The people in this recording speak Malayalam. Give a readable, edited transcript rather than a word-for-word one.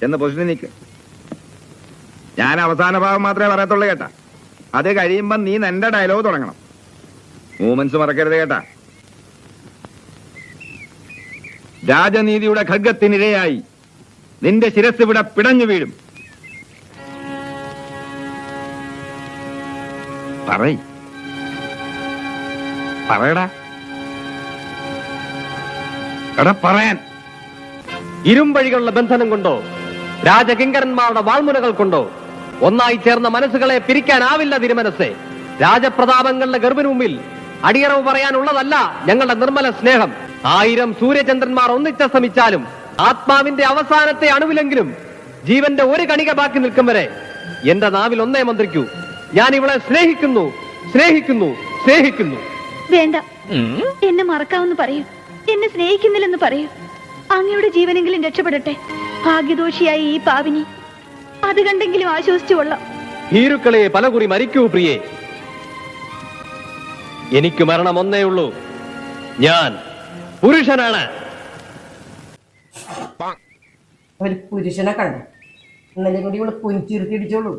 എന്ന് പൊസിഷനിൽ നിൽക്ക്. ഞാൻ അവസാന ഭാഗം മാത്രമേ പറയത്തുള്ളൂ കേട്ടാ. അത് കഴിയുമ്പോ നീ നിന്റെ ഡയലോഗ് തുടങ്ങണം. മൂമെന്റ്സ് മറക്കരുത് കേട്ടാ. രാജനീതിയുടെ ഖഡ്ഗത്തിനിരയായി നിന്റെ ശിരസ് ഇവിടെ പിടഞ്ഞു വീഴും. പറയടാ, എടാ പറയാൻ. ഇരുമ്പഴികളുടെ ബന്ധനം കൊണ്ടോ രാജകിങ്കരന്മാരുടെ വാൾമുനകൾ കൊണ്ടോ ഒന്നായി ചേർന്ന മനസ്സുകളെ പിരിക്കാനാവില്ല തിരുമനസ്സെ. രാജപ്രതാപങ്ങളുടെ ഗർഭിന് മുമ്പിൽ അടിയറവ് പറയാനുള്ളതല്ല ഞങ്ങളുടെ നിർമ്മല സ്നേഹം. 1000 സൂര്യചന്ദ്രന്മാർ ഒന്നിച്ച ശ്രമിച്ചാലും ആത്മാവിന്റെ അവസാനത്തെ അണുവിലെങ്കിലും ജീവന്റെ ഒരു കണിക ബാക്കി നിൽക്കും വരെ എന്റെ നാവിൽ ഒന്നേ മന്ത്രിക്കൂ, ഞാൻ ഇവളെ സ്നേഹിക്കുന്നു, സ്നേഹിക്കുന്നു, സ്നേഹിക്കുന്നു. വേണ്ട, എന്നെ മറക്കാമെന്ന് പറയൂ, എന്നെ സ്നേഹിക്കുന്നില്ലെന്ന് പറയൂ. അങ്ങയുടെ ജീവനെങ്കിലും രക്ഷപ്പെടട്ടെ. ഭാഗ്യദോഷിയായി ഈ പാവിനി അത് കണ്ടെങ്കിലും ആശ്വസിച്ചു കൊള്ളാം. ഭീരുക്കളെ പലകുറി മരിക്കൂ പ്രിയേ. എനിക്ക് മരണം ഒന്നേ ഉള്ളൂ, ഞാൻ പുരുഷനാണ്. ഒരു പുരുഷനെ കണ്ടു ഇന്നലെ കൂടി ഇവള് പുനിച്ചിരുത്തി ഇടിച്ചോളൂ.